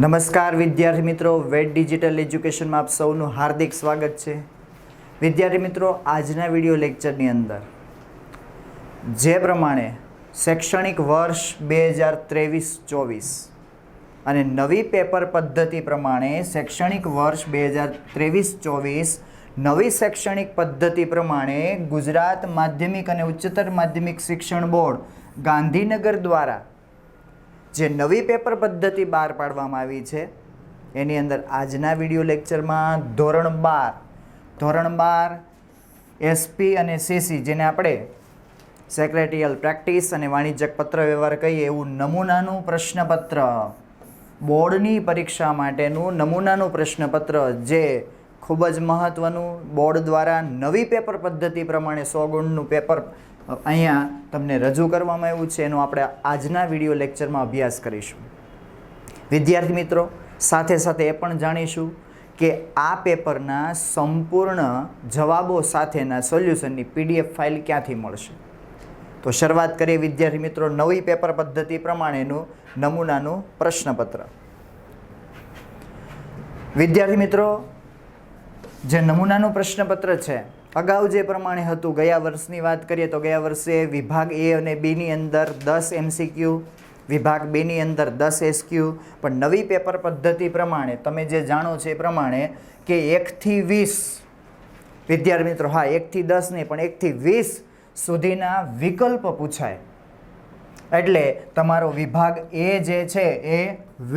નમસ્કાર વિદ્યાર્થી મિત્રો, વેટ ડિજિટલ એજ્યુકેશનમાં આપ સૌનું હાર્દિક સ્વાગત છે। વિદ્યાર્થી મિત્રો, આજના વિડિયો લેક્ચરની અંદર જે પ્રમાણે શૈક્ષણિક વર્ષ 2023-24 અને નવી પેપર પદ્ધતિ પ્રમાણે શૈક્ષણિક વર્ષ 2023-24 નવી શૈક્ષણિક પદ્ધતિ પ્રમાણે ગુજરાત માધ્યમિક અને ઉચ્ચતર માધ્યમિક શિક્ષણ બોર્ડ ગાંધીનગર દ્વારા જે નવી પેપર પદ્ધતિ બહાર પાડવામાં આવી છે એની અંદર આજના વિડિયો લેક્ચરમાં ધોરણ 12 એસપી અને સીસી જેને આપણે સેક્રેટરીયલ પ્રેક્ટિસ અને વાણિજ્યક પત્ર વ્યવહાર કહીએ એવું નમૂનાનું પ્રશ્નપત્ર, બોર્ડની પરીક્ષા માટેનું નમૂનાનું પ્રશ્નપત્ર જે ખૂબ જ મહત્ત્વનું બોર્ડ દ્વારા નવી પેપર પદ્ધતિ પ્રમાણે 100 ગુણનું પેપર અહીંયા તમને રજૂ કરવામાં આવ્યું છે, એનો આપણે આજના વિડિયો લેક્ચરમાં અભ્યાસ કરીશું। વિદ્યાર્થી મિત્રો, સાથે સાથે એ પણ જાણીશું કે આ પેપરના સંપૂર્ણ જવાબો સાથેના સોલ્યુશનની PDF ફાઇલ ક્યાંથી મળશે। તો શરૂઆત કરીએ વિદ્યાર્થી મિત્રો નવી પેપર પદ્ધતિ પ્રમાણેનું નમૂનાનું પ્રશ્નપત્ર। વિદ્યાર્થી મિત્રો, જે નમૂનાનું પ્રશ્નપત્ર છે અગાઉ જે પ્રમાણે હતું, ગયા વર્ષની વાત કરીએ તો ગયા વર્ષે વિભાગ A અને B ની અંદર 10 MCQ, વિભાગ B ની અંદર 10 SQ, પણ નવી પેપર પદ્ધતિ પ્રમાણે તમે જે જાણો છો એ પ્રમાણે કે 1 થી 20 વિદ્યાર્થી મિત્રો, હા 1 થી 10 નહીં પણ 1 થી 20 સુધીના વિકલ્પ પૂછાય, એટલે તમારો વિભાગ A જે છે એ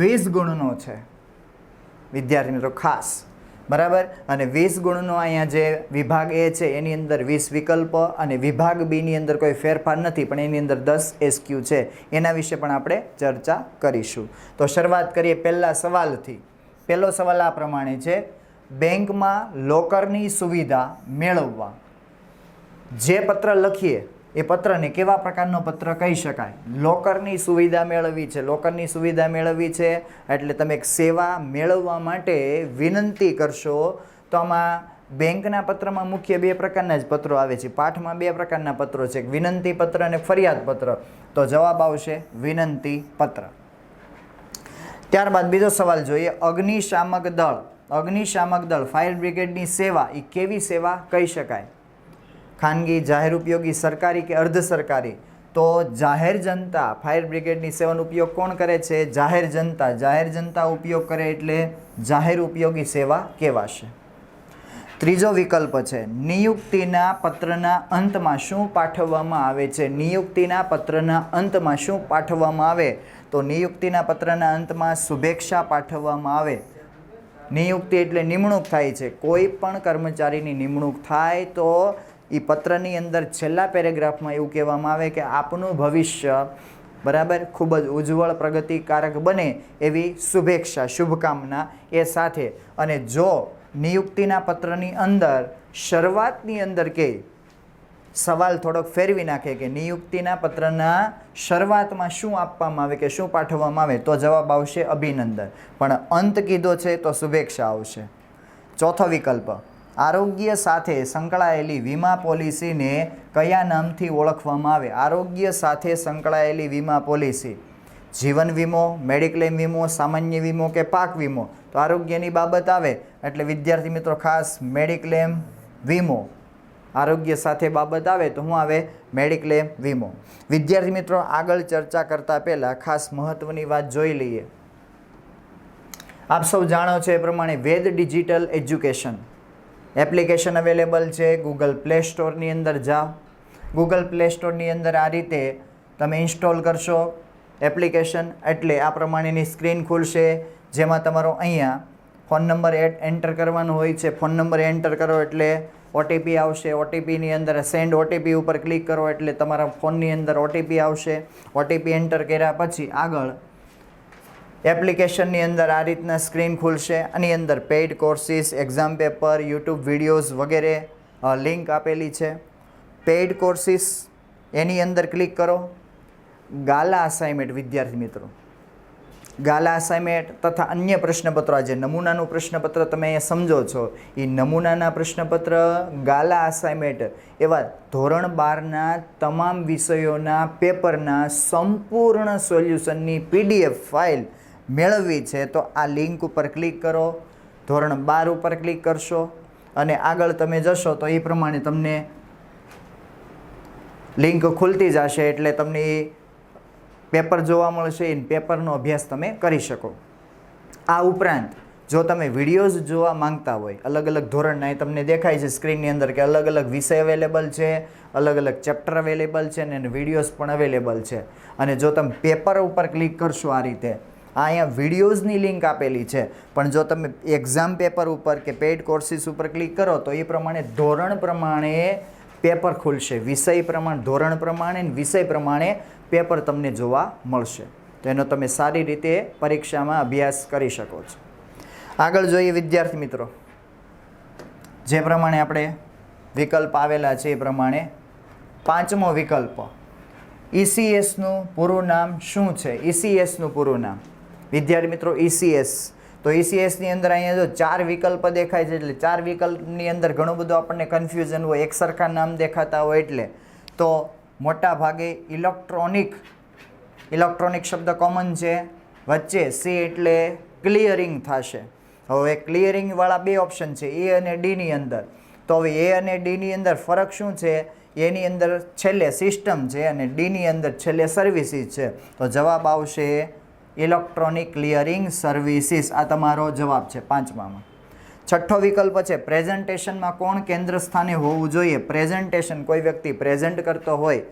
20 ગુણનો છે વિદ્યાર્થી મિત્રો, ખાસ બરાબર। અને 20 ગુણનો અહીંયા જે વિભાગ A છે એની અંદર 20 વિકલ્પ અને વિભાગ B ની અંદર કોઈ ફેરફાર નથી પણ એની અંદર 10 SQ છે, એના વિશે પણ આપણે ચર્ચા કરીશું। તો શરૂઆત કરીએ પહેલા સવાલથી। પહેલો સવાલ આ પ્રમાણે છે, બેંકમાં લોકરની સુવિધા મેળવવા જે પત્ર લખીએ એ પત્રને કેવા પ્રકારનો પત્ર કહી શકાય? લોકરની સુવિધા મેળવવી છે। લોકરની સુવિધા મેળવવી છે એટલે તમે એક સેવા મેળવવા માટે વિનંતી કરશો, તો આમાં બેંકના પત્રમાં મુખ્ય 2 પ્રકારના જ પત્રો આવે છે। પાઠમાં 2 પ્રકારના પત્રો છે, એક વિનંતી પત્ર અને ફરિયાદ પત્ર, તો જવાબ આવશે વિનંતી પત્ર। ત્યારબાદ બીજો સવાલ જોઈએ, અગ્નિશામક દળ ફાયર બ્રિગેડની સેવા એ કેવી સેવા કહી શકાય? ખાનગી, જાહેર ઉપયોગી, સરકારી કે અર્ધ સરકારી? તો જાહેર જનતા ફાયર બ્રિગેડની સેવાનો ઉપયોગ કોણ કરે છે? જાહેર જનતા ઉપયોગ કરે એટલે જાહેર ઉપયોગી સેવા કહેવાશે। ત્રીજો વિકલ્પ છે, નિયુક્તિના પત્રના અંતમાં શું પાઠવવામાં આવે છે? નિયુક્તિના પત્રના અંતમાં શું પાઠવવામાં આવે? તો નિયુક્તિના પત્રના અંતમાં શુભેચ્છા પાઠવવામાં આવે। નિયુક્તિ એટલે નિમણૂક થાય છે, કોઈ પણ કર્મચારીની નિમણૂક થાય તો એ પત્રની અંદર છેલ્લા પેરેગ્રાફમાં એવું કહેવામાં આવે કે આપનું ભવિષ્ય બરાબર ખૂબ જ ઉજ્જવળ પ્રગતિકારક બને એવી શુભેચ્છા, શુભકામના એ સાથે। અને જો નિયુક્તિના પત્રની અંદર શરૂઆતની અંદર કે સવાલ થોડોક ફેરવી નાખે કે નિયુક્તિના પત્રના શરૂઆતમાં શું આપવામાં આવે કે શું પાઠવવામાં આવે, તો જવાબ આવશે અભિનંદન, પણ અંત કીધો છે તો શુભેચ્છા આવશે। ચોથો વિકલ્પ, આરોગ્ય સાથે સંકળાયેલી વીમા પોલિસીને કયા નામથી ઓળખવામાં આવે? આરોગ્ય સાથે સંકળાયેલી વીમા પોલિસી, જીવન વીમો, મેડિક્લેમ વીમો, સામાન્ય વીમો કે પાક વીમો? તો આરોગ્યની બાબત આવે એટલે વિદ્યાર્થી મિત્રો ખાસ મેડિક્લેમ વીમો, આરોગ્ય સાથે બાબત આવે તો શું આવે? મેડિક્લેમ વીમો। વિદ્યાર્થી મિત્રો, આગળ ચર્ચા કરતા પહેલાં ખાસ મહત્ત્વની વાત જોઈ લઈએ। આપ સૌ જાણો છો એ પ્રમાણે વેદ ડિજિટલ એજ્યુકેશન એપ્લિકેશન અવેલેબલ છે, ગૂગલ પ્લે સ્ટોરની અંદર જાઓ। ગૂગલ પ્લે સ્ટોરની અંદર આ રીતે તમે ઇન્સ્ટોલ કરશો એપ્લિકેશન એટલે આ પ્રમાણેની સ્ક્રીન ખુલશે, જેમાં તમારો અહીંયા ફોન નંબર એન્ટર કરવાનો હોય છે। ફોન નંબર એન્ટર કરો એટલે ઓટીપી આવશે, ઓટીપીની અંદર સેન્ડ ઓટીપી ઉપર ક્લિક કરો એટલે તમારા ફોનની અંદર ઓટીપી આવશે। ઓટીપી એન્ટર કર્યા પછી આગળ એપ્લિકેશનની અંદર આ રીતના સ્ક્રીન ખુલશે, આની અંદર paid courses, exam paper, YouTube videos વગેરે લિંક આપેલી છે। પેઇડ કોર્સીસ એની અંદર ક્લિક કરો, ગાલા અસાઇનમેન્ટ વિદ્યાર્થી મિત્રો, ગાલા અસાઇનમેન્ટ તથા અન્ય પ્રશ્નપત્રો, આજે નમૂનાનું પ્રશ્નપત્ર તમે અહીંયા સમજો છો એ નમૂનાના પ્રશ્નપત્ર, ગાલા અસાઇનમેન્ટ એવા ધોરણ 12ના તમામ વિષયોના પેપરના સંપૂર્ણ સોલ્યુશનની PDF ફાઇલ મેળવવી છે તો આ લિંક ઉપર ક્લિક કરો, ધોરણ 12 ઉપર ક્લિક કરશો અને આગળ તમે જશો તો એ પ્રમાણે તમને લિંક ખુલતી જશે, એટલે તમને એ પેપર જોવા મળશે, એ પેપરનો અભ્યાસ તમે કરી શકો. આ ઉપરાંત જો તમે વિડીયોઝ જોવા માંગતા હોય અલગ અલગ ધોરણના, એ તમને દેખાય છે સ્ક્રીનની અંદર કે અલગ અલગ વિષય અવેલેબલ છે, અલગ અલગ ચેપ્ટર અવેલેબલ છે અને વિડીયોઝ પણ અવેલેબલ છે. અને જો તમે પેપર ઉપર ક્લિક કરશો આ રીતે, અહીંયા વિડીયોઝની લિંક આપેલી છે, પણ જો તમે એક્ઝામ પેપર ઉપર કે પેઇડ કોર્સિસ ઉપર ક્લિક કરો તો એ પ્રમાણે ધોરણ પ્રમાણે પેપર ખુલશે, વિષય પ્રમાણે, ધોરણ પ્રમાણે, વિષય પ્રમાણે પેપર તમને જોવા મળશે. તો એનો તમે સારી રીતે પરીક્ષામાં અભ્યાસ કરી શકો છો. આગળ જોઈએ વિદ્યાર્થી મિત્રો, જે પ્રમાણે આપણે વિકલ્પ આવેલા છે એ પ્રમાણે પાંચમો વિકલ્પ, ECSનું પૂરું નામ શું છે? ECSનું પૂરું નામ વિદ્યાર્થી મિત્રો ECS. તો ECSની અંદર અહીંયા જો 4 વિકલ્પ દેખાય છે, એટલે 4 વિકલ્પની અંદર ઘણું બધું આપણને કન્ફ્યુઝન હોય, એક સરખા નામ દેખાતા હોય એટલે. તો મોટા ભાગે ઇલેક્ટ્રોનિક શબ્દ કોમન છે, વચ્ચે C એટલે ક્લિયરિંગ થશે. હવે ક્લિયરિંગવાળા 2 ઓપ્શન છે A અને D ની અંદર. તો હવે A અને D ની અંદર ફરક શું છે? એની અંદર છેલ્લે સિસ્ટમ છે અને D ની અંદર છેલ્લે સર્વિસીસ છે. તો જવાબ આવશે ઇલેક્ટ્રોનિક ક્લિયરિંગ સર્વિસીસ. આ તમારો જવાબ છે પાંચમામાં. છઠ્ઠો વિકલ્પ છે પ્રેઝન્ટેશનમાં કોણ કેન્દ્ર સ્થાને હોવું જોઈએ? પ્રેઝન્ટેશન, કોઈ વ્યક્તિ પ્રેઝન્ટ કરતો હોય,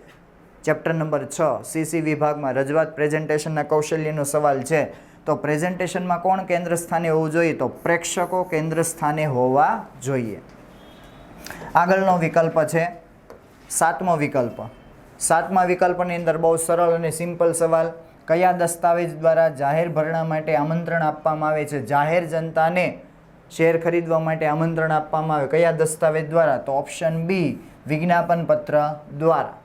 ચેપ્ટર નંબર 6 CC વિભાગમાં રજૂઆત પ્રેઝન્ટેશનના કૌશલ્યનો સવાલ છે. તો પ્રેઝન્ટેશનમાં કોણ કેન્દ્ર સ્થાને હોવું જોઈએ? તો પ્રેક્ષકો કેન્દ્ર સ્થાને હોવા જોઈએ. આગળનો વિકલ્પ છે સાતમો વિકલ્પ. સાતમા વિકલ્પની અંદર બહુ સરળ અને સિમ્પલ સવાલ, કયા દસ્તાવેજ દ્વારા જાહેર ભરણા માટે આમંત્રણ આપવામાં આવે છે? જાહેર જનતાને શેર ખરીદવા માટે આમંત્રણ આપવામાં આવે કયા દસ્તાવેજ દ્વારા? તો ઓપ્શન B વિજ્ઞાપન પત્ર દ્વારા.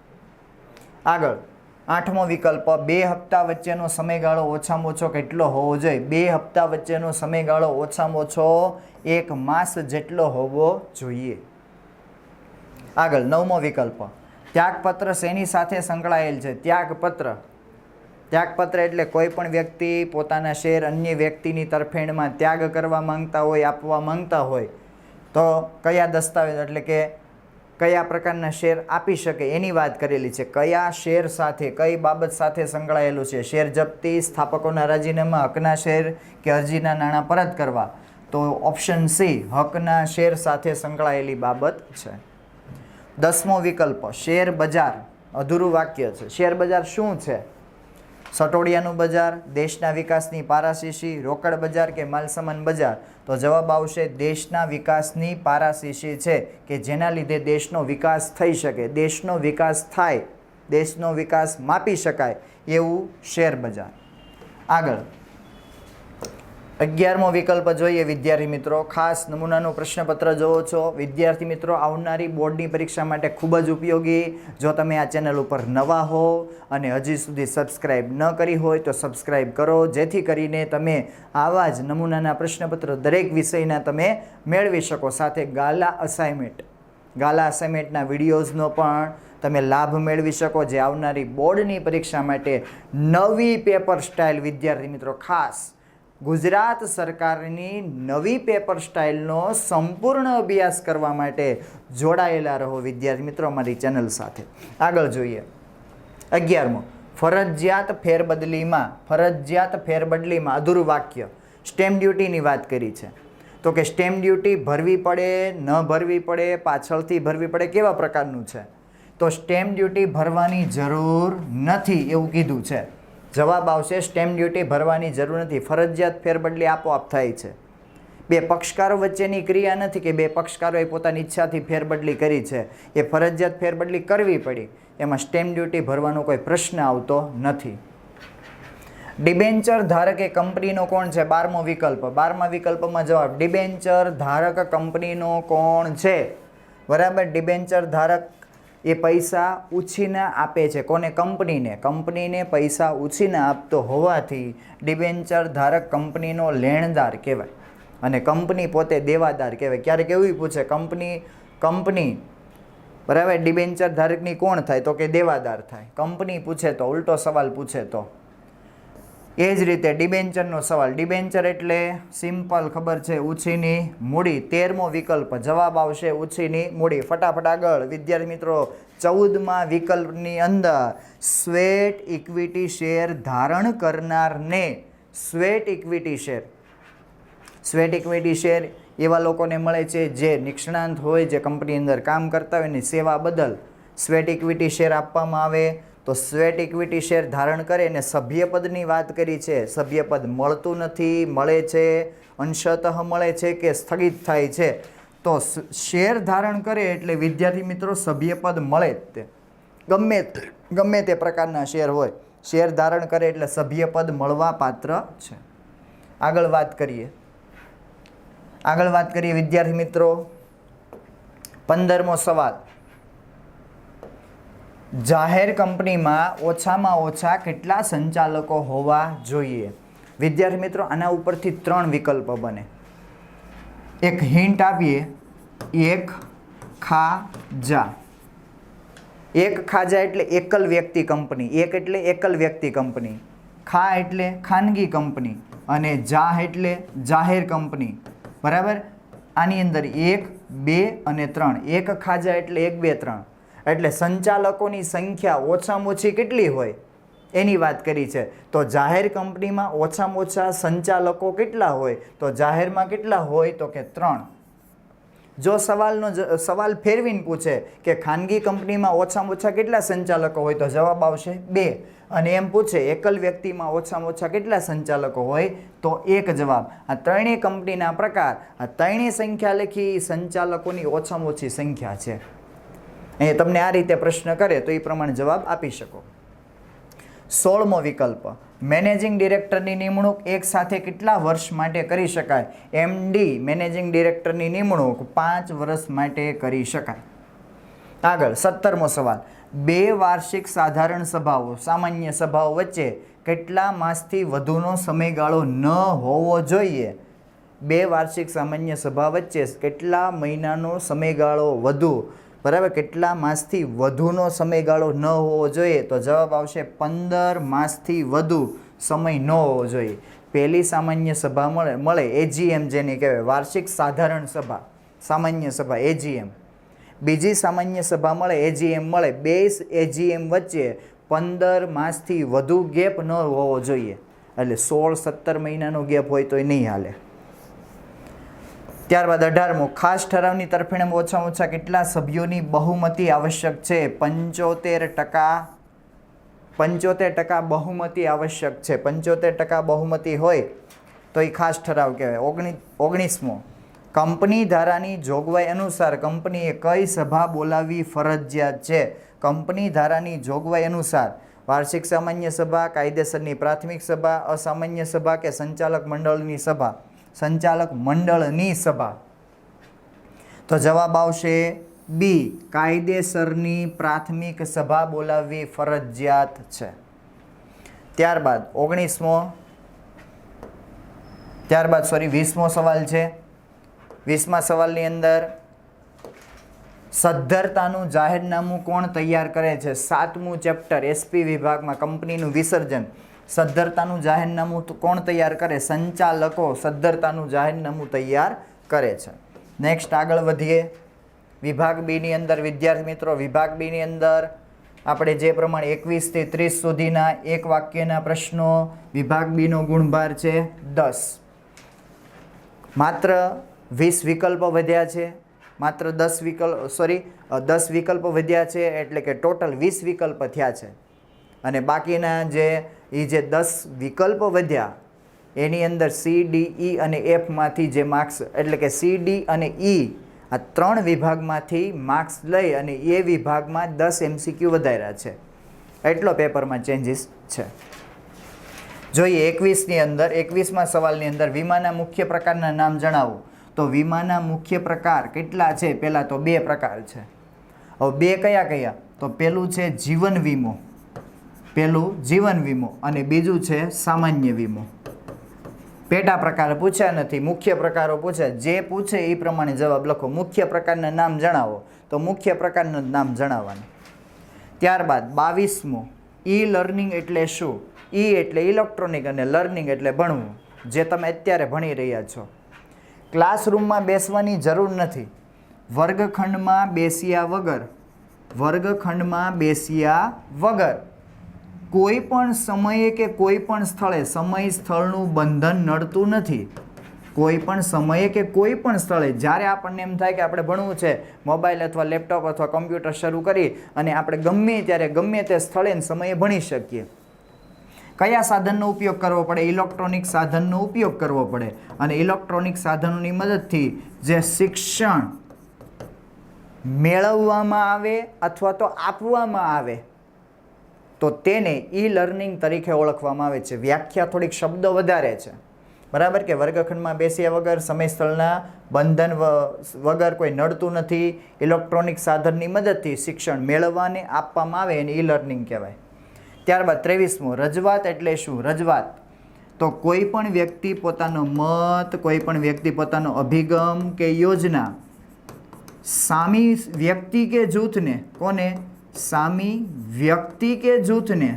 આગળ આઠમો વિકલ્પ, 2 હપ્તા વચ્ચેનો સમયગાળો ઓછામાં ઓછો કેટલો હોવો જોઈએ? 2 હપ્તા વચ્ચેનો સમયગાળો ઓછામાં ઓછો 1 માસ જેટલો હોવો જોઈએ. આગળ નવમો વિકલ્પ, ત્યાગપત્ર શેની સાથે સંકળાયેલ છે? ત્યાગપત્ર એટલે કોઈ પણ વ્યક્તિ પોતાના શેર અન્ય વ્યક્તિની તરફેણમાં ત્યાગ કરવા માંગતા હોય, આપવા માંગતા હોય તો કયા દસ્તાવેજ એટલે કે કયા પ્રકારના શેર આપી શકે એની વાત કરેલી છે. કયા શેર સાથે, કઈ બાબત સાથે સંકળાયેલું છે? શેર જપ્તી, સ્થાપકોના રાજીનામા, હકના શેર કે અરજીના નાણાં પરત કરવા? તો ઓપ્શન C હકના શેર સાથે સંકળાયેલી બાબત છે. 10મો વિકલ્પ, શેર બજાર અધૂરું વાક્ય છે. શેર બજાર શું છે? સટોડિયાનું બજાર, દેશના વિકાસની પારાશીશી, રોકડ બજાર કે માલસામાન બજાર? તો જવાબ આવશે દેશના વિકાસની પારાશીશી છે કે જેના લીધે દેશનો વિકાસ થઈ શકે, દેશનો વિકાસ થાય, દેશનો વિકાસ માપી શકાય એવું શેર બજાર. આગળ 11મો વિકલ્પ જોઈએ વિદ્યાર્થી મિત્રો. ખાસ નમૂનાનું પ્રશ્નપત્ર જોવો છો વિદ્યાર્થી મિત્રો, આવનારી બોર્ડની પરીક્ષા માટે ખૂબ જ ઉપયોગી. જો તમે આ ચેનલ ઉપર નવા હો અને હજી સુધી સબસ્ક્રાઈબ ન કરી હોય તો સબસ્ક્રાઈબ કરો, જેથી કરીને તમે આવા જ નમૂનાના પ્રશ્નપત્ર દરેક વિષયના તમે મેળવી શકો. સાથે ગાલા અસાઇનમેન્ટના વિડીયોઝનો પણ તમે લાભ મેળવી શકો, જે આવનારી બોર્ડની પરીક્ષા માટે નવી પેપર સ્ટાઇલ વિદ્યાર્થી મિત્રો, ખાસ ગુજરાત સરકારની નવી પેપર સ્ટાઇલનો સંપૂર્ણ અભ્યાસ કરવા માટે જોડાયેલા રહો વિદ્યાર્થી મિત્રો અમારી ચેનલ સાથે. આગળ જોઈએ 11મો, ફરજિયાત ફેરબદલીમાં અધૂરું વાક્ય. સ્ટેમ્પ ડ્યુટીની વાત કરી છે તો કે સ્ટેમ્પ ડ્યુટી ભરવી પડે, ન ભરવી પડે, પાછળથી ભરવી પડે, કેવા પ્રકારનું છે? તો સ્ટેમ્પ ડ્યુટી ભરવાની જરૂર નથી એવું કીધું છે. જવાબ આવશે સ્ટેમ્પ ડ્યુટી ભરવાની જરૂર નથી, ફરજિયાત ફેરબદલી આપોઆપ થાય છે. 2 પક્ષકારો વચ્ચેની ક્રિયા નથી કે 2 પક્ષકારોએ પોતાની ઈચ્છાથી ફેરબદલી કરી છે, એ ફરજિયાત ફેરબદલી કરવી પડી, એમાં સ્ટેમ્પ ડ્યુટી ભરવાનો કોઈ પ્રશ્ન આવતો નથી. ડિબેન્ચર ધારક એ કંપનીનો કોણ છે? 12મો વિકલ્પ. 12મા વિકલ્પમાં જવાબ ડિબેન્ચર ધારક કંપનીનો કોણ છે? બરાબર. ડિબેન્ચર ધારક એ પૈસા ઉછીને આપે છે. કોને? કંપનીને. કંપનીને પૈસા ઉછીને આપતો હોવાથી ડિબેન્ચર ધારક કંપનીનો લેણદાર કહેવાય અને કંપની પોતે દેવાદાર કહેવાય. ક્યારેક એવું પૂછે કંપની બરાબર ડિબેન્ચર ધારકની કોણ થાય? તો કે દેવાદાર થાય. કંપની પૂછે તો, ઉલટો સવાલ પૂછે તો. એ જ રીતે ડિબેન્ચરનો સવાલ. ડિબેન્ચર એટલે સિમ્પલ ખબર છે, ઉછીની મૂડી. 13મો વિકલ્પ જવાબ આવશે ઉછીની મૂડી. ફટાફટ આગળ વિદ્યાર્થી મિત્રો. 14મા વિકલ્પની અંદર સ્વેટ ઇક્વિટી શેર ધારણ કરનારને sweat equity share. Sweat equity share એવા લોકોને મળે છે જે નિષ્ણાંત હોય, જે કંપની અંદર કામ કરતા હોય, એની સેવા બદલ સ્વેટ ઇક્વિટી શેર આપવામાં આવે. તો સ્વેટ ઇક્વિટી શેર ધારણ કરે અને સભ્યપદની વાત કરી છે. સભ્યપદ મળતું નથી, મળે છે, અંશતઃ મળે છે કે સ્થગિત થાય છે. તો શેર ધારણ કરે એટલે વિદ્યાર્થી મિત્રો સભ્યપદ મળે જ તે, ગમે તે પ્રકારના શેર હોય. શેર ધારણ કરે એટલે સભ્યપદ મળવા પાત્ર છે. આગળ વાત કરીએ વિદ્યાર્થી મિત્રો. 15મો સવાલ. જાહેર કંપનીમાં ઓછામાં ઓછા કેટલા સંચાલકો હોવા જોઈએ? વિદ્યાર્થી મિત્રો આના ઉપરથી 3 વિકલ્પ બને. એક હિન્ટ આપીએ. એક ખાજા. એક ખાજા એટલે એકલ વ્યક્તિ કંપની. એક એટલે એકલ વ્યક્તિ કંપની. ખા એટલે ખાનગી કંપની અને જા એટલે જાહેર કંપની. બરાબર. આની અંદર 1, 2 અને 3. એક ખાજા એટલે 1, 2, 3. એટલે સંચાલકોની સંખ્યા ઓછામાં ઓછી કેટલી હોય એની વાત કરી છે. તો જાહેર કંપનીમાં ઓછામાં ઓછા સંચાલકો કેટલા હોય? તો જાહેરમાં કેટલા હોય? તો કે 3. જો સવાલ ફેરવીને પૂછે કે ખાનગી કંપનીમાં ઓછામાં ઓછા કેટલા સંચાલકો હોય? તો જવાબ આવશે 2. અને એમ પૂછે એકલ વ્યક્તિમાં ઓછામાં ઓછા કેટલા સંચાલકો હોય? તો 1 જવાબ. આ ત્રણેય કંપનીના પ્રકાર, આ ત્રણેય સંખ્યા લખી સંચાલકોની ઓછામાં ઓછી સંખ્યા છે. એ તમને આ રીતે પ્રશ્ન કરે તો એ પ્રમાણે જવાબ આપી શકો. 16મો વિકલ્પ. મેનેજિંગ ડિરેક્ટરની નિમણૂક એક સાથે કેટલા વર્ષ માટે કરી શકાય? એમડી મેનેજિંગ ડિરેક્ટરની નિમણૂક 5 વર્ષ માટે કરી શકાય. આગળ 17મો સવાલ. 2 વાર્ષિક સાધારણ સભાઓ સામાન્ય સભાઓ વચ્ચે કેટલા માસથી વધુનો સમયગાળો ન હોવો જોઈએ? 2 વાર્ષિક સામાન્ય સભા વચ્ચે કેટલા મહિનાનો સમયગાળો વધુ, બરાબર, કેટલા માસથી વધુનો સમયગાળો ન હોવો જોઈએ? તો જવાબ આવશે 15 માસથી વધુ સમય ન હોવો જોઈએ. પહેલી સામાન્ય સભા મળે એજીએમ જેને કહેવાય, વાર્ષિક સાધારણ સભા, સામાન્ય સભા એજીએમ. બીજી સામાન્ય સભા મળે એજીએમ મળે. 2 એજીએમ વચ્ચે 15 માસથી વધુ ગેપ ન હોવો જોઈએ. એટલે 16-17 મહિનાનો ગેપ હોય તો એ નહીં હાલે. ત્યારબાદ 18મો. ખાસ ઠરાવની તરફેણમાં ઓછામાં ઓછા કેટલા સભ્યોની બહુમતી આવશ્યક છે? 75%. 75% બહુમતી આવશ્યક છે. 75% બહુમતી હોય તો એ ખાસ ઠરાવ કહેવાય. 19મો. કંપની ધારાની જોગવાઈ અનુસાર કંપનીએ કઈ સભા બોલાવવી ફરજિયાત છે? કંપની ધારાની જોગવાઈ અનુસાર વાર્ષિક સામાન્ય સભા, કાયદેસરની પ્રાથમિક સભા, અસામાન્ય સભા કે સંચાલક મંડળની સભા? સંચાલક મંડળની સભા. તો જવાબ આવશે બી, કાયદેસરની પ્રાથમિક સભા બોલાવવી ફરજિયાત છે. ત્યારબાદ 20મો સવાલ છે. 20મા સવાલની અંદર સદ્ધરતાનું જાહેરનામું કોણ તૈયાર કરે છે? 7મું ચેપ્ટર એસપી વિભાગમાં કંપનીનું વિસર્જન. સદ્ધરતાનું જાહેરનામું કોણ તૈયાર કરે? સંચાલકો સદ્ધરતાનું જાહેરનામું તૈયાર કરે છે. નેક્સ્ટ આગળ વધીએ. વિભાગ બીની અંદર વિદ્યાર્થી મિત્રો, વિભાગ બીની અંદર આપણે જે પ્રમાણે 21 થી 30 સુધીના એક વાક્યના પ્રશ્નો. વિભાગ બીનો ગુણભાર છે 10. માત્ર 20 વિકલ્પો વધ્યા છે. માત્ર 10 વિકલ્પો વધ્યા છે, એટલે કે ટોટલ 20 વિકલ્પ થયા છે. અને બાકીના જે 10 વિકલ્પો વધ્યા એની અંદર સી, ડી, ઈ અને એફમાંથી જે માર્ક્સ, એટલે કે સી, ડી અને ઈ આ 3 વિભાગમાંથી માર્ક્સ લઈ અને એ વિભાગમાં 10 MCQ વધાર્યા છે. એટલો પેપરમાં ચેન્જીસ છે. જોઈએ 21ની અંદર, 21મા સવાલની અંદર વીમાના મુખ્ય પ્રકારના નામ જણાવો. તો વીમાના મુખ્ય પ્રકાર કેટલા છે? પહેલાં તો 2 પ્રકાર છે. હવે 2 કયા? તો પહેલું છે જીવન વીમો, જીવન વીમો અને બીજું છે સામાન્ય વીમો. પેટા પ્રકાર પૂછ્યા નથી, મુખ્ય પ્રકારો પૂછ્યા. જે પૂછે એ પ્રમાણે જવાબ લખો. મુખ્ય પ્રકારના નામ જણાવો તો મુખ્ય પ્રકારનું નામ જણાવવાનું. ત્યારબાદ 22મો. ઈ લર્નિંગ એટલે શું? ઈ એટલે ઇલેક્ટ્રોનિક અને લર્નિંગ એટલે ભણવું, જે તમે અત્યારે ભણી રહ્યા છો. ક્લાસરૂમમાં બેસવાની જરૂર નથી. વર્ગખંડમાં બેસ્યા વગર કોઈ પણ સમયે કે કોઈ પણ સ્થળે, સમય સ્થળનું બંધન નડતું નથી. કોઈ પણ સમયે કે કોઈ પણ સ્થળે જ્યારે આપણને એમ થાય કે આપણે ભણવું છે, મોબાઈલ અથવા લેપટોપ અથવા કમ્પ્યુટર શરૂ કરી અને આપણે ગમે ત્યારે ગમે તે સ્થળે સમયે ભણી શકીએ. કયા સાધનનો ઉપયોગ કરવો પડે? ઇલેક્ટ્રોનિક સાધનનો ઉપયોગ કરવો પડે. અને ઇલેક્ટ્રોનિક સાધનોની મદદથી જે શિક્ષણ મેળવવામાં આવે અથવા તો આપવામાં આવે તો તેને ઈ લર્નિંગ તરીકે ઓળખવામાં આવે છે. વ્યાખ્યા થોડીક શબ્દો વધારે છે, બરાબર, કે વર્ગખંડમાં બેસ્યા વગર, સમય સ્થળના બંધન વગર, કોઈ નડતું નથી, ઇલેક્ટ્રોનિક સાધનની મદદથી શિક્ષણ મેળવવાને આપવામાં આવે એને ઈ લર્નિંગ કહેવાય. ત્યારબાદ 23મો, રજૂઆત એટલે શું? રજૂઆત તો કોઈ પણ વ્યક્તિ પોતાનો મત, કોઈ પણ વ્યક્તિ પોતાનો અભિગમ કે યોજના સામી વ્યક્તિ કે જૂથને, કોને? સામી વ્યક્તિ કે જૂથને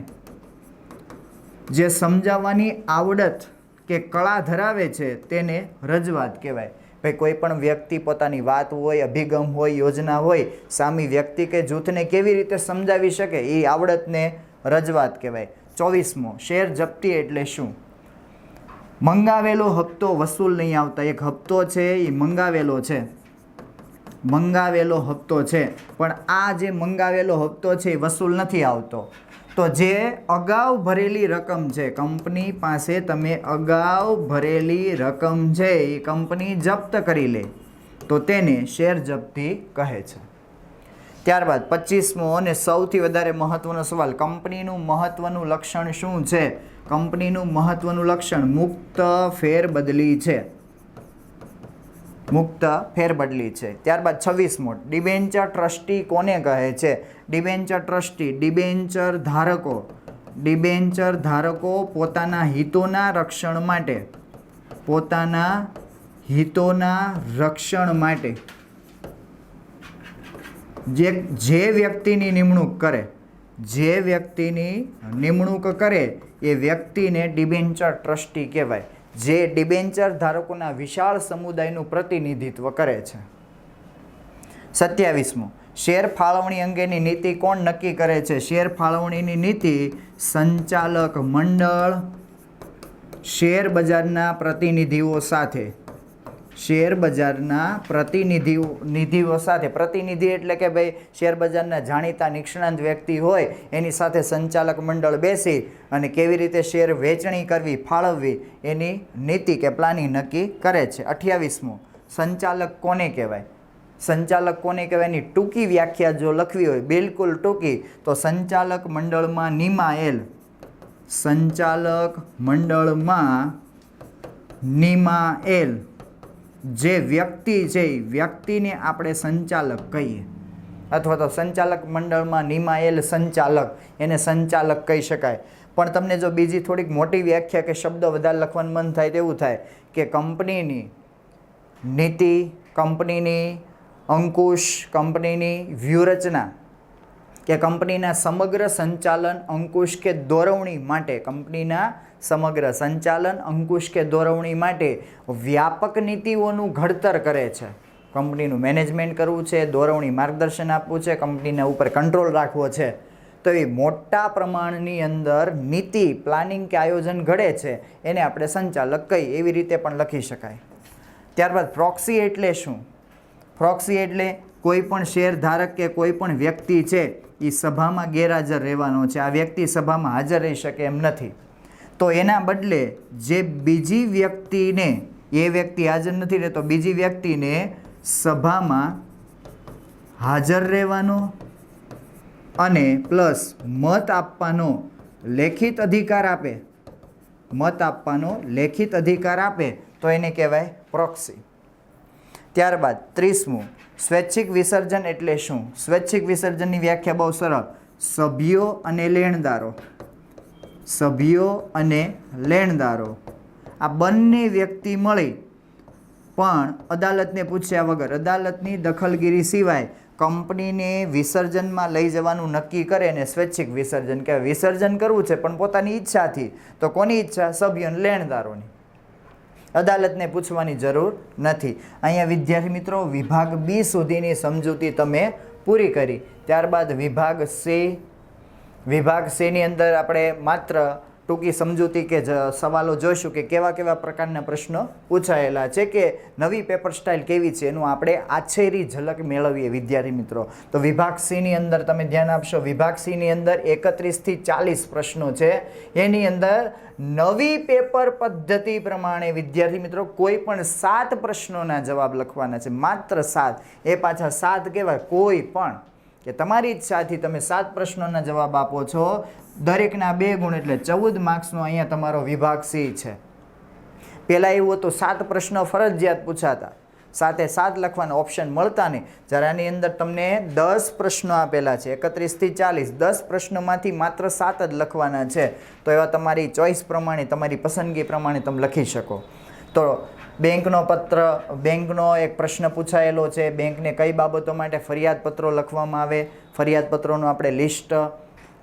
જે સમજાવવાની આવડત કે કળા ધરાવે છે તેને રજૂઆત કહેવાય. ભાઈ કોઈ પણ વ્યક્તિ પોતાની વાત હોય, અભિગમ હોય, યોજના હોય, સામી વ્યક્તિ કે જૂથને કેવી રીતે સમજાવી શકે એ આવડતને રજૂઆત કહેવાય. 24મો, શેર જપ્તી એટલે શું? મંગાવેલો હપ્તો વસૂલ નહીં આવતા. એક હપ્તો છે એ મંગાવેલો હપ્તો છે પણ આ જે મંગાવેલો હપ્તો છે એ વસૂલ નથી આવતો. તો જે અગાઉ ભરેલી રકમ છે, કંપની પાસે તમે અગાઉ ભરેલી રકમ છે એ કંપની જપ્ત કરી લે તો તેને શેર જપ્તી કહે છે. ત્યારબાદ 25મો અને સૌથી વધારે મહત્વનો સવાલ, કંપનીનું મહત્વનું લક્ષણ શું છે? કંપનીનું મહત્વનું લક્ષણ મુક્ત ફેરબદલી છે. ત્યારબાદ 26મો, ડિબેન્ચર ટ્રસ્ટી કોને કહે છે? ડિબેન્ચર ટ્રસ્ટી, ડિબેન્ચર ધારકો પોતાના હિતોના રક્ષણ માટે જે વ્યક્તિની નિમણૂક કરે એ વ્યક્તિને ડિબેન્ચર ટ્રસ્ટી કહેવાય, જે ડિબેન્ચર ધારકોના વિશાળ સમુદાયનું પ્રતિનિધિત્વ કરે છે. 27મો, શેર ફાળવણી અંગેની નીતિ કોણ નક્કી કરે છે? શેર ફાળવણીની નીતિ સંચાલક મંડળ શેર બજારના પ્રતિનિધિઓ સાથે, પ્રતિનિધિ એટલે કે ભાઈ શેર બજારના જાણીતા નિષ્ણાંત વ્યક્તિ હોય એની સાથે સંચાલક મંડળ બેસી અને કેવી રીતે શેર વેચણી કરવી, ફાળવવી એની નીતિ કે પ્લાનિંગ નક્કી કરે છે. 28મો, સંચાલક કોને કહેવાય? સંચાલક કોને કહેવાય એની ટૂંકી વ્યાખ્યા જો લખવી હોય, બિલકુલ ટૂંકી, તો સંચાલક મંડળમાં નિમાયેલ જે વ્યક્તિ છે એ વ્યક્તિને આપણે સંચાલક કહીએ, અથવા તો સંચાલક મંડળમાં નિમાયેલ સંચાલક, એને સંચાલક કહી શકાય. પણ તમને જો બીજી થોડીક મોટી વ્યાખ્યા કે શબ્દો વધારે લખવાનું મન થાય તેવું થાય કે કંપનીની નીતિ, કંપનીની અંકુશ, કંપનીની વ્યૂહરચના કે કંપનીના સમગ્ર સંચાલન, અંકુશ કે દોરવણી માટે, કંપનીના સમગ્ર સંચાલન, અંકુશ કે દોરવણી માટે વ્યાપક નીતિઓનું ઘડતર કરે છે. કંપનીનું મેનેજમેન્ટ કરવું છે, દોરવણી માર્ગદર્શન આપવું છે, કંપનીના ઉપર કંટ્રોલ રાખવો છે, તો એ મોટા પ્રમાણની અંદર નીતિ, પ્લાનિંગ કે આયોજન ઘડે છે એને આપણે સંચાલક કહીએ. એવી રીતે પણ લખી શકાય. ત્યારબાદ પ્રોક્સી એટલે શું? પ્રોક્સી એટલે કોઈ પણ શેર ધારક કે કોઈ પણ વ્યક્તિ છે એ સભામાં ગેરહાજર રહેવાનો છે. આ વ્યક્તિ સભામાં હાજર રહી શકે એમ નથી, તો એના બદલે જે બીજી વ્યક્તિને, એ વ્યક્તિ હાજર નથી રહેતો, બીજી વ્યક્તિને સભામાં હાજર રહેવાનો અને પ્લસ મત આપવાનો લેખિત અધિકાર આપે, તો એને કહેવાય પ્રોક્સી. ત્યારબાદ 30મું, સ્વૈચ્છિક વિસર્જન એટલે શું? સ્વૈચ્છિક વિસર્જનની વ્યાખ્યા બહુ સરળ, સભ્યો અને લેણદારો આ બંને વ્યક્તિ મળી પણ અદાલતને પૂછ્યા વગર, અદાલતની દખલગીરી સિવાય કંપનીને વિસર્જનમાં લઈ જવાનું નક્કી કરે ને સ્વૈચ્છિક વિસર્જન કહેવાય. વિસર્જન કરવું છે પણ પોતાની ઈચ્છાથી. તો કોની ઈચ્છા? સભ્યો અને લેણદારોની. અદાલતને પૂછવાની જરૂર નથી. અહીંયા વિદ્યાર્થી મિત્રો વિભાગ બી સુધીની સમજૂતી તમે પૂરી કરી. ત્યારબાદ વિભાગ સી ની અંદર આપણે માત્ર ટૂંકી સમજૂતી કે સવાલો જોઈશું કે કેવા કેવા પ્રકારના પ્રશ્નો પૂછાયેલા છે કે નવી પેપર સ્ટાઇલ કેવી છે એનું આપણે આછેરી ઝલક મેળવીએ વિદ્યાર્થી મિત્રો. તો વિભાગ સીની અંદર તમે ધ્યાન આપશો. વિભાગ સીની અંદર 31 થી 40 પ્રશ્નો છે. એની અંદર નવી પેપર પદ્ધતિ પ્રમાણે વિદ્યાર્થી મિત્રો કોઈ પણ 7 પ્રશ્નોના જવાબ લખવાના છે. માત્ર 7. એ પાછા 7 કહેવાય કોઈ પણ કે તમારી ઈચ્છાથી તમે 7 પ્રશ્નોના જવાબ આપો છો. દરેકના 2 ગુણ એટલે 14 માર્ક્સનો અહીંયા તમારો વિભાગ સી છે. પહેલાં એવું હતું 7 પ્રશ્નો ફરજિયાત પૂછાતા, 7 લખવાના ઓપ્શન મળતા નહીં. જ્યારે આની અંદર તમને 10 પ્રશ્નો આપેલા છે 31 થી 40. 10 પ્રશ્નોમાંથી માત્ર 7 જ લખવાના છે. તો એવા તમારી ચોઈસ પ્રમાણે, તમારી પસંદગી પ્રમાણે તમે લખી શકો. તો બેંકનો એક પ્રશ્ન પૂછાયેલો છે. બેંકને કઈ બાબતો માટે ફરિયાદ પત્રો લખવામાં આવે? ફરિયાદ પત્રોનું આપણે લિસ્ટ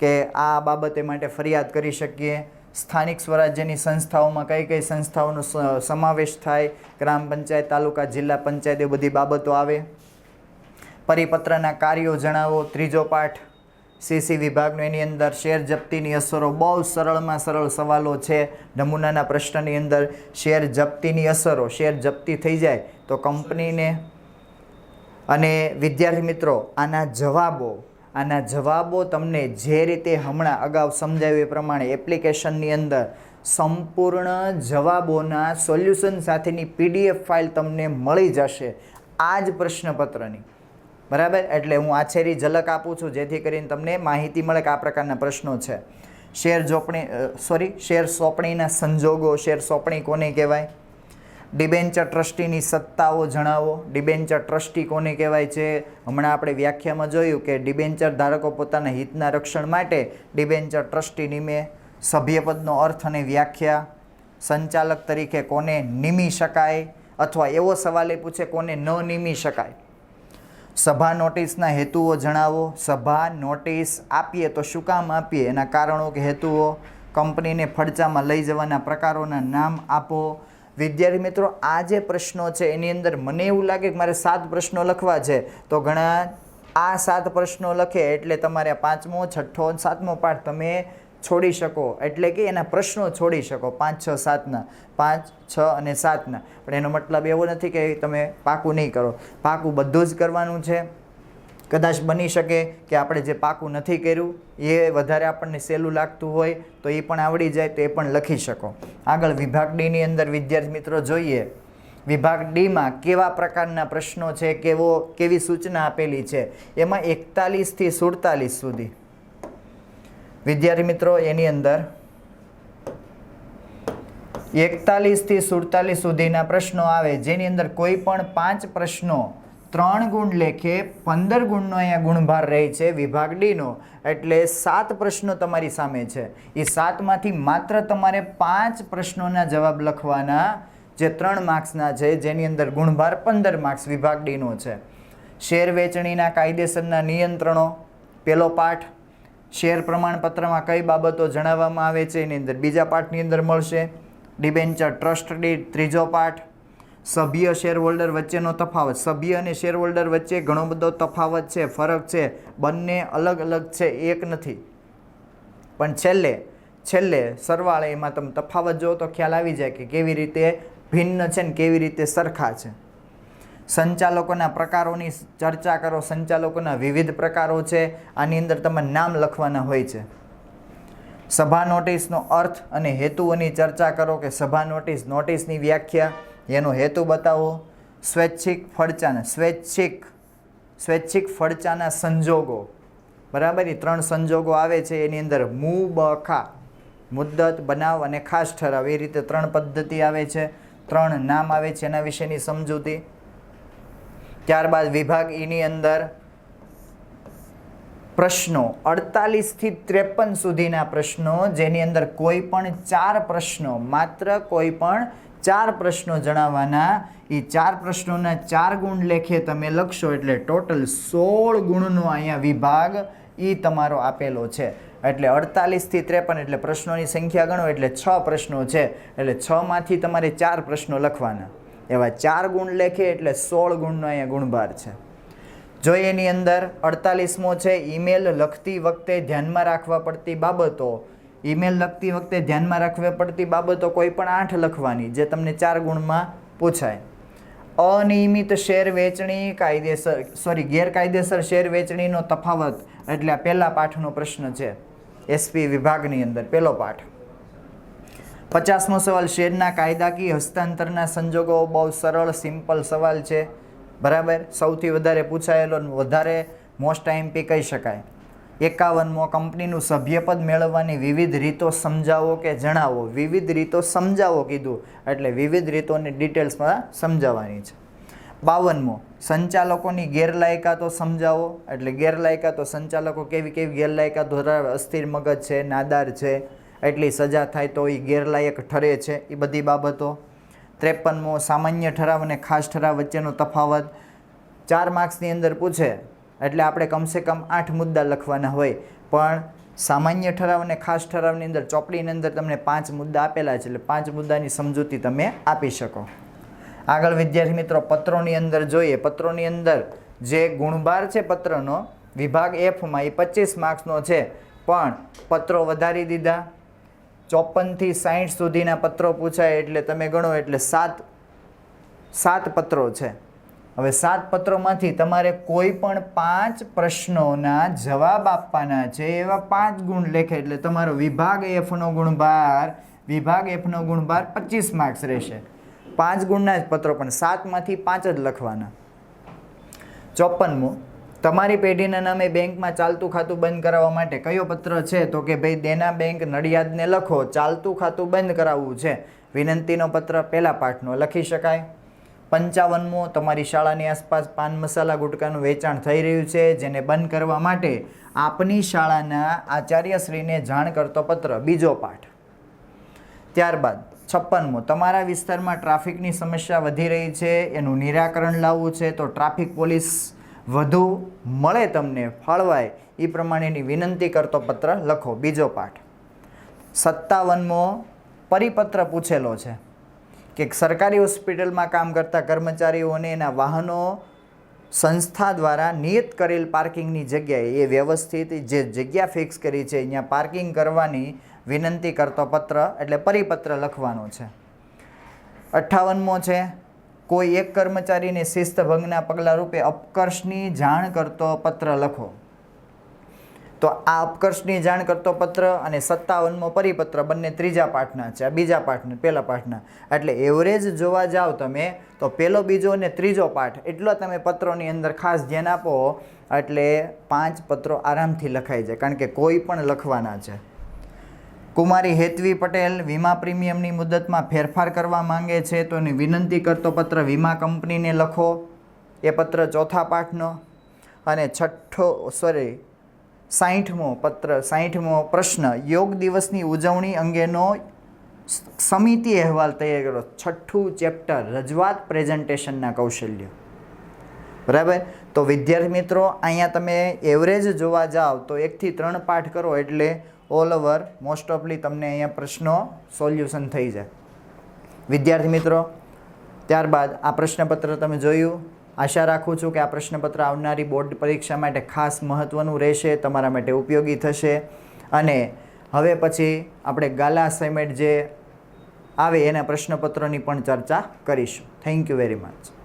કે આ બાબતે માટે ફરિયાદ કરી શકીએ. સ્થાનિક સ્વરાજ્યની સંસ્થાઓમાં કઈ કઈ સંસ્થાઓનો સમાવેશ થાય? ગ્રામ પંચાયત, તાલુકા, જિલ્લા પંચાયત, એ બધી બાબતો આવે. પરિપત્રના કાર્યો જણાવો. ત્રીજો પાઠ સીસી વિભાગનો. એની અંદર શેર જપ્તીની અસરો. બહુ સરળમાં સરળ સવાલો છે. નમૂનાના પ્રશ્નની અંદર શેર જપ્તીની અસરો. શેર જપ્તી થઈ જાય તો કંપનીને. અને વિદ્યાર્થી મિત્રો આના જવાબો તમને જે રીતે હમણાં અગાઉ સમજાવ્યું એ પ્રમાણે એપ્લિકેશનની અંદર સંપૂર્ણ જવાબોના સોલ્યુશન સાથેની PDF ફાઇલ તમને મળી જશે આ જ પ્રશ્નપત્રની. બરાબર? એટલે હું આછેરી ઝલક આપું છું જેથી કરીને તમને માહિતી મળે કે આ પ્રકારના પ્રશ્નો છે. શેર સોંપણીના સંજોગો. શેર સોંપણી કોને કહેવાય? ડિબેન્ચર ટ્રસ્ટીની સત્તાઓ જણાવો. ડિબેન્ચર ટ્રસ્ટી કોને કહેવાય છે? હમણાં આપણે વ્યાખ્યામાં જોયું કે ડિબેન્ચર ધારકો પોતાના હિતના રક્ષણ માટે ડિબેન્ચર ટ્રસ્ટી નિમે. સભ્યપદનો અર્થ અને વ્યાખ્યા. સંચાલક તરીકે કોને નિમી શકાય? અથવા એવો સવાલ એ પૂછે કોને ન નિમી શકાય? સભા નોટિસના હેતુઓ જણાવો. સભા નોટિસ આપીએ તો શું કામ આપીએ? એના કારણો કે હેતુઓ. કંપનીને ફડચામાં લઈ જવાના પ્રકારોના નામ આપો. વિદ્યાર્થી મિત્રો આ જે પ્રશ્નો છે એની અંદર મને એવું લાગે કે મારે 7 પ્રશ્નો લખવા છે તો ઘણા આ 7 પ્રશ્નો લખે એટલે તમારે 5મો, 6ઠ્ઠો, 7મો પાઠ તમે છોડી શકો. એટલે કે એના પ્રશ્નો છોડી શકો 5, 6, 7ના. 5, 6 અને 7ના. પણ એનો મતલબ એવો નથી કે તમે પાકું નહીં કરો. પાકું બધું જ કરવાનું છે. કદાચ બની શકે કે આપણે જે પાકું નથી કર્યું એ વધારે આપણને સહેલું લાગતું હોય તો એ પણ આવડી જાય તો એ પણ લખી શકો. આગળ વિભાગ ડીની અંદર વિદ્યાર્થી મિત્રો જોઈએ વિભાગ ડીમાં કેવા પ્રકારના પ્રશ્નો છે, કેવી સૂચના આપેલી છે. એમાં 41 થી 47 સુધી વિદ્યાર્થી મિત્રો એની અંદર 41 થી 47 સુધીના પ્રશ્નો આવે જેની અંદર કોઈ પણ 5 પ્રશ્નો 3 ગુણ લેખે 15 ગુણનો અહીંયા ગુણભાર રહે છે વિભાગ ડીનો. એટલે 7 પ્રશ્નો તમારી સામે છે. એ 7માંથી માત્ર તમારે 5 પ્રશ્નોના જવાબ લખવાના જે 3 માર્ક્સના છે જેની અંદર ગુણભાર 15 માર્ક્સ વિભાગ ડીનો છે. શેર વેચણીના કાયદેસરના નિયંત્રણો પહેલો પાઠ. શેર પ્રમાણપત્રમાં કઈ બાબતો જણાવવામાં આવે છે એની અંદર બીજા પાઠની અંદર મળશે. ડિબેન્ચર ટ્રસ્ટ ડીડ ત્રીજો પાઠ. સભ્ય શેર હોલ્ડર વચ્ચેનો તફાવત. સભ્ય અને શેર હોલ્ડર વચ્ચે ઘણો બધો તફાવત છે, ફરક છે. બંને અલગ અલગ છે, એક નથી. પણ છેલ્લે સરવાળે એમાં તમે તફાવત જો તો ખ્યાલ આવી જાય કે કેવી રીતે ભિન્ન છે ને કેવી રીતે સરખા છે. સંચાલકોના પ્રકારોની ચર્ચા કરો. સંચાલકોના વિવિધ પ્રકારો છે. આની અંદર તમારે નામ લખવાના હોય છે. સભા નોટિસનો અર્થ અને હેતુઓની ચર્ચા કરો કે સભા નોટિસની વ્યાખ્યા, એનો હેતુ બતાવો. સ્વૈચ્છિક ફડચાના સંજોગો. બરાબર? એ 3 સંજોગો આવે છે એની અંદર મુબખા, મુદ્દત, બનાવ અને ખાસ ઠરાવ. એ રીતે 3 પદ્ધતિ આવે છે, 3 નામ આવે છે એના વિશેની સમજૂતી. ત્યારબાદ વિભાગ ઈની અંદર પ્રશ્નો 48 થી 53 સુધીના પ્રશ્નો જેની અંદર કોઈ પણ 4 પ્રશ્નો, માત્ર કોઈ પણ 4 પ્રશ્નો જણાવવાના. એ 4 પ્રશ્નોના 4 ગુણ લેખે તમે લખશો એટલે ટોટલ 16 ગુણનો અહીંયા વિભાગ એ તમારો આપેલો છે. એટલે 48 થી 53 એટલે પ્રશ્નોની સંખ્યા ગણો એટલે 6 પ્રશ્નો છે. એટલે 6 માંથી તમારે 4 પ્રશ્નો લખવાના. એવા 4 ગુણ લેખે એટલે 16 ગુણનો અહીંયા ગુણભાર છે. જો એની અંદર 48મો છે ઈમેલ લખતી વખતે ધ્યાનમાં રાખવા પડતી બાબતો. ઈમેલ લખતી વખતે ધ્યાનમાં રાખવા પડતી બાબતો કોઈ પણ 8 લખવાની જે તમને 4 ગુણમાં પૂછાય. અનિયમિત શેર વેચણી ગેરકાયદેસર શેર વેચણીનો તફાવત એટલે આ પહેલા પાઠનો પ્રશ્ન છે. એસપી વિભાગની અંદર પહેલો પાઠ. 50મો સવાલ શેરના કાયદાકીય હસ્તાંતરના સંજોગો. બહુ સરળ સિમ્પલ સવાલ છે, બરાબર. સૌથી વધારે પૂછાયેલો વધારે મોસ્ટ આઈએમપી કહી શકાય. 51મો કંપનીનું સભ્યપદ મેળવવાની વિવિધ રીતો સમજાવો કે જણાવો. વિવિધ રીતો સમજાવો કીધું એટલે વિવિધ રીતોની ડિટેલ્સમાં સમજાવવાની છે. 52મો સંચાલકોની ગેરલાયકાતો સમજાવો એટલે ગેરલાયકાતો સંચાલકો કેવી કેવી ગેરલાયકાતો ધરાવે. અસ્થિર મગજ છે, નાદાર છે, એટલી સજા થાય તો એ ગેરલાયક ઠરે છે, એ બધી બાબતો. 53મો સામાન્ય ઠરાવ અને ખાસ ઠરાવ વચ્ચેનો તફાવત. 4 માર્ક્સની અંદર પૂછે એટલે આપણે કમસે કમ 8 મુદ્દા લખવાના હોય, પણ સામાન્ય ઠરાવ અને ખાસ ઠરાવની અંદર ચોપડીની અંદર તમને 5 મુદ્દા આપેલા છે એટલે 5 મુદ્દાની સમજૂતી તમે આપી શકો. આગળ વિદ્યાર્થી મિત્રો પત્રોની અંદર જોઈએ. પત્રોની અંદર જે ગુણભાર છે પત્રનો વિભાગ Fમાં એ 25 માર્ક્સનો છે, પણ પત્રો વધારી દીધા. 54 થી 60 સુધીના પત્રો પૂછાય એટલે તમે ગણો એટલે 7 પત્રો છે. હવે 7 પત્રોમાંથી તમારે કોઈ પણ 5 પ્રશ્નોના જવાબ આપવાના છે. એવા 5 ગુણ લેખે એટલે તમારો વિભાગ Fનો ગુણભાર 25 માર્ક્સ રહેશે. 5 ગુણના જ પત્રો, પણ 7માંથી 5 જ લખવાના. 54મો તમારી પેઢીના નામે બેંકમાં ચાલતું ખાતું બંધ કરાવવા માટે કયો પત્ર છે? તો કે ભાઈ દેના બેંક નડિયાદને લખો, ચાલતું ખાતું બંધ કરાવવું છે. વિનંતીનો પત્ર પહેલા પાઠનો લખી શકાય. 55મો તમારી શાળાની આસપાસ પાન મસાલા ગુટકાનું વેચાણ થઈ રહ્યું છે, જેને બંધ કરવા માટે આપની શાળાના આચાર્યશ્રીને જાણ કરતો પત્ર, બીજો પાઠ. ત્યારબાદ 56મો તમારા વિસ્તારમાં ટ્રાફિકની સમસ્યા વધી રહી છે, એનું નિરાકરણ લાવવું છે, તો ટ્રાફિક પોલીસ વધુ મળે તમને ફાળવાય એ પ્રમાણેની વિનંતી કરતો પત્ર લખો, બીજો પાઠ. 57મો પરિપત્ર પૂછેલો છે કે સરકારી હોસ્પિટલમાં કામ કરતા કર્મચારીઓને એના વાહનો સંસ્થા દ્વારા નિયત કરેલ પાર્કિંગની જગ્યાએ એ વ્યવસ્થિત જે જગ્યા ફિક્સ કરી છે અહીંયા પાર્કિંગ કરવાની વિનંતી કરતો પત્ર એટલે પરિપત્ર લખવાનો છે. 58મો છે કોઈ એક કર્મચારીને શિસ્તભંગના પગલાં રૂપે અપકર્ષની જાણ કરતો પત્ર લખો. તો આ અપકર્ષની જાણ કરતો પત્ર અને 57મો પરિપત્ર બંને ત્રીજા પાઠના છે, આ બીજા પાઠના પહેલા પાઠના. એટલે એવરેજ જોવા જાઓ તમે તો પહેલો, બીજો અને ત્રીજો પાઠ એટલો તમે પત્રોની અંદર ખાસ ધ્યાન આપો એટલે 5 પત્રો આરામથી લખાઈ જાય, કારણ કે કોઈ પણ લખવાના છે. કુમારી હેતવી પટેલ વીમા પ્રીમિયમની મુદતમાં ફેરફાર કરવા માંગે છે, તો એની વિનંતી કરતો પત્ર વીમા કંપનીને લખો, એ પત્ર ચોથા પાઠનો. અને 60મો પ્રશ્ન યોગ દિવસની ઉજવણી અંગેનો સમિતિ અહેવાલ તૈયાર કરો. 6થું ચેપ્ટર રજૂઆત પ્રેઝન્ટેશનના કૌશલ્ય, બરાબર. તો વિદ્યાર્થી મિત્રો અહીંયા તમે એવરેજ જોવા જાઓ તો 1 થી 3 પાઠ કરો એટલે ઓલ ઓવર મોસ્ટ ઓફલી તમને અહીંયા પ્રશ્નો સોલ્યુશન થઈ જાય. વિદ્યાર્થી મિત્રો ત્યારબાદ આ પ્રશ્નપત્ર તમે જોયું. આશા રાખું છું કે આ પ્રશ્નપત્ર આવનારી બોર્ડ પરીક્ષા માટે ખાસ મહત્ત્વનું રહેશે, તમારા માટે ઉપયોગી થશે. અને હવે પછી આપણે ગાલા અસાઇનમેન્ટ જે આવે એના પ્રશ્નપત્રોની પણ ચર્ચા કરીશું. Thank you very much.